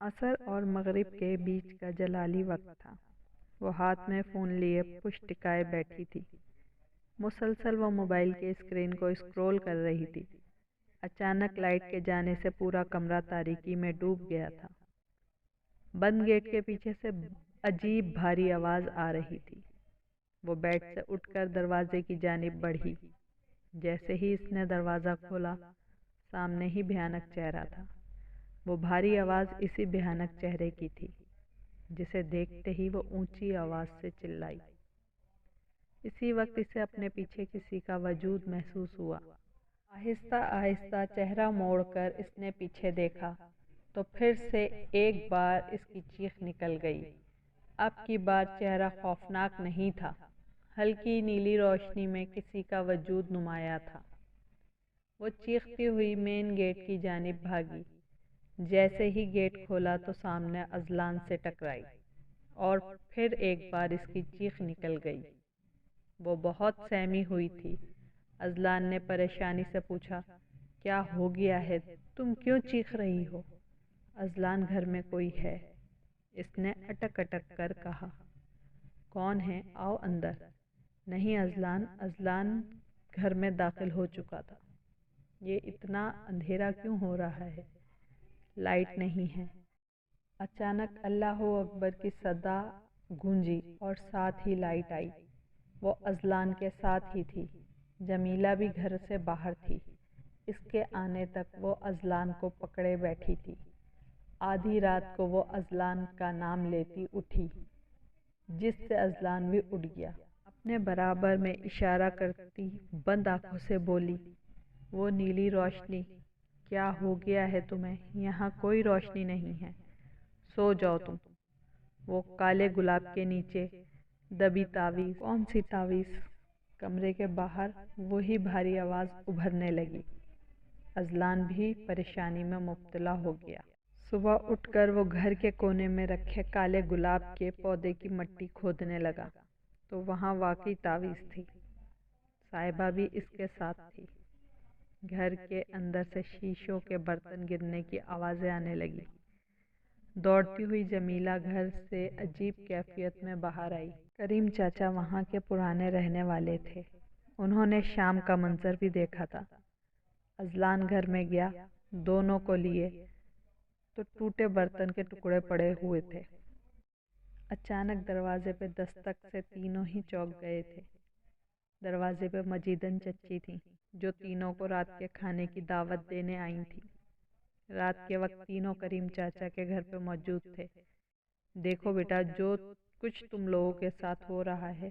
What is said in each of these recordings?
عصر اور مغرب کے بیچ کا جلالی وقت تھا۔ وہ ہاتھ میں فون لیے پشت ٹکائے بیٹھی تھی۔ مسلسل وہ موبائل کے اسکرین کو اسکرول کر رہی تھی۔ اچانک لائٹ کے جانے سے پورا کمرہ تاریکی میں ڈوب گیا تھا۔ بند گیٹ کے پیچھے سے عجیب بھاری آواز آ رہی تھی۔ وہ بیڈ سے اٹھ کر دروازے کی جانب بڑھی۔ جیسے ہی اس نے دروازہ کھولا، سامنے ہی بھیانک چہرہ تھا۔ وہ بھاری آواز اسی بھیانک چہرے کی تھی، جسے دیکھتے ہی وہ اونچی آواز سے چلائی۔ اسی وقت اسے اپنے پیچھے کسی کا وجود محسوس ہوا۔ آہستہ آہستہ چہرہ موڑ کر اس نے پیچھے دیکھا تو پھر سے ایک بار اس کی چیخ نکل گئی۔ اب کی بار چہرہ خوفناک نہیں تھا، ہلکی نیلی روشنی میں کسی کا وجود نمایاں تھا۔ وہ چیختی ہوئی مین گیٹ کی جانب بھاگی۔ جیسے ہی گیٹ کھولا تو سامنے اذلان سے ٹکرائی، اور پھر ایک بار اس کی چیخ نکل گئی۔ وہ بہت سہمی ہوئی تھی۔ اذلان نے پریشانی سے پوچھا، کیا ہو گیا ہے؟ تم کیوں چیخ رہی ہو؟ اذلان، گھر میں کوئی ہے، اس نے اٹک اٹک کر کہا۔ کون ہے؟ آؤ اندر۔ نہیں اذلان، اذلان گھر میں داخل ہو چکا تھا۔ یہ اتنا اندھیرا کیوں ہو رہا ہے؟ لائٹ نہیں ہے۔ اچانک اللہ اکبر کی صدا گونجی اور ساتھ ہی لائٹ آئی۔ وہ اذلان کے ساتھ ہی تھی۔ جمیلہ بھی گھر سے باہر تھی۔ اس کے آنے تک وہ اذلان کو پکڑے بیٹھی تھی۔ آدھی رات کو وہ اذلان کا نام لیتی اٹھی، جس سے اذلان بھی اٹھ گیا۔ اپنے برابر میں اشارہ کرتی بند آنکھوں سے بولی، وہ نیلی روشنی، کیا ہو گیا ہے تمہیں؟ یہاں کوئی روشنی نہیں ہے، سو جاؤ تم۔ وہ کالے گلاب کے نیچے دبی تعویذ۔ کون سی تعویذ؟ کمرے کے باہر وہی بھاری آواز ابھرنے لگی۔ اذلان بھی پریشانی میں مبتلا ہو گیا۔ صبح اٹھ کر وہ گھر کے کونے میں رکھے کالے گلاب کے پودے کی مٹی کھودنے لگا تو وہاں واقعی تعویذ تھی۔ صاحبہ بھی اس کے ساتھ تھی۔ گھر کے اندر سے شیشوں کے برتن گرنے کی آوازیں آنے لگی۔ دوڑتی ہوئی جمیلہ گھر سے عجیب کیفیت میں باہر آئی۔ کریم چاچا وہاں کے پرانے رہنے والے تھے۔ انہوں نے شام کا منظر بھی دیکھا تھا۔ اذلان گھر میں گیا، دونوں کو لیے تو ٹوٹے برتن کے ٹکڑے پڑے ہوئے تھے۔ اچانک دروازے پہ دستک سے تینوں ہی چونک گئے تھے۔ دروازے پہ مجیدن چچی تھیں، جو تینوں کو رات کے کھانے کی دعوت دینے آئی تھیں۔ رات کے وقت تینوں کریم چاچا کے گھر پہ موجود تھے۔ دیکھو بیٹا، جو کچھ تم لوگوں کے ساتھ ہو رہا ہے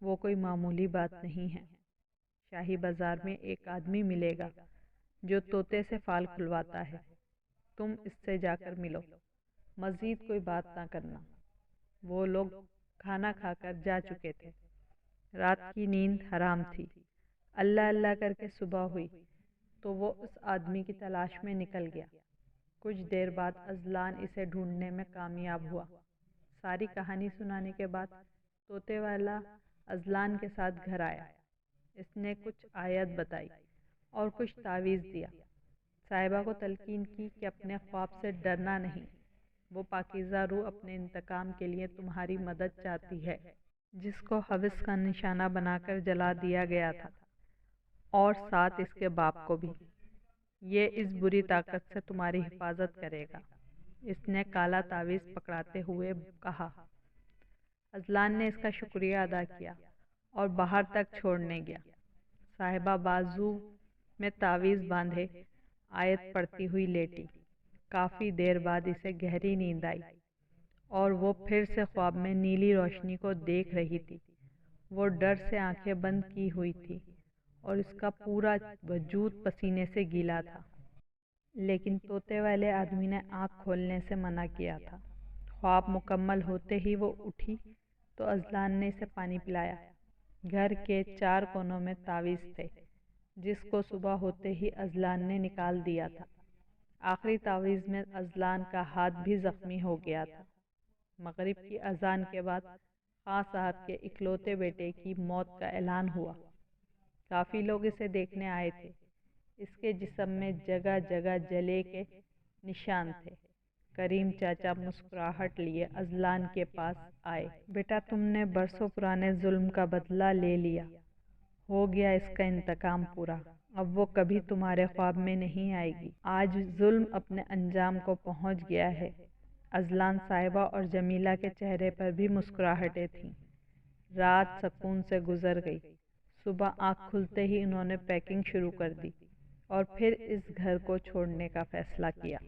وہ کوئی معمولی بات نہیں ہے۔ شاہی بازار میں ایک آدمی ملے گا جو طوطے سے فال کھلواتا ہے، تم اس سے جا کر ملو، مزید کوئی بات نہ کرنا۔ وہ لوگ کھانا کھا کر جا چکے تھے۔ رات کی نیند حرام تھی۔ اللہ اللہ کر کے صبح ہوئی تو وہ اس آدمی کی تلاش میں نکل گیا۔ کچھ دیر بعد اذلان اسے ڈھونڈنے میں کامیاب ہوا۔ ساری کہانی سنانے کے بعد طوطے والا اذلان کے ساتھ گھر آیا۔ اس نے کچھ آیت بتائی اور کچھ تعویذ دیا۔ صاحبہ کو تلقین کی کہ اپنے خواب سے ڈرنا نہیں، وہ پاکیزہ روح اپنے انتقام کے لیے تمہاری مدد چاہتی ہے، جس کو حوث کا نشانہ بنا کر جلا دیا گیا تھا، اور ساتھ اس کے باپ کو بھی۔ یہ اس بری طاقت سے تمہاری حفاظت کرے گا، اس نے کالا تعویذ پکڑاتے ہوئے کہا۔ اذلان نے اس کا شکریہ ادا کیا اور باہر تک چھوڑنے گیا۔ صاحبہ بازو میں تعویذ باندھے آیت پڑھتی ہوئی لیٹی۔ کافی دیر بعد اسے گہری نیند آئی اور وہ پھر سے خواب میں نیلی روشنی کو دیکھ رہی تھی۔ وہ ڈر سے آنکھیں بند کی ہوئی تھی اور اس کا پورا وجود پسینے سے گیلا تھا۔ لیکن طوطے والے آدمی نے آنکھ کھولنے سے منع کیا تھا۔ خواب مکمل ہوتے ہی وہ اٹھی تو اذلان نے اسے پانی پلایا۔ گھر کے چار کونوں میں تعویذ تھے، جس کو صبح ہوتے ہی اذلان نے نکال دیا تھا۔ آخری تعویذ میں اذلان کا ہاتھ بھی زخمی ہو گیا تھا۔ مغرب کی اذان کے بعد خاں صاحب کے اکلوتے بیٹے کی موت کا اعلان ہوا۔ کافی لوگ اسے دیکھنے آئے تھے۔ اس کے جسم میں جگہ جگہ جلے کے نشان تھے۔ کریم چاچا مسکراہٹ لیے اذلان کے پاس آئے۔ بیٹا تم نے برسوں پرانے ظلم کا بدلہ لے لیا، ہو گیا اس کا انتقام پورا، اب وہ کبھی تمہارے خواب میں نہیں آئے گی۔ آج ظلم اپنے انجام کو پہنچ گیا ہے۔ اذلان صاحبہ اور جمیلہ کے چہرے پر بھی مسکراہٹیں تھیں۔ رات سکون سے گزر گئی۔ صبح آنکھ کھلتے ہی انہوں نے پیکنگ شروع کر دی اور پھر اس گھر کو چھوڑنے کا فیصلہ کیا۔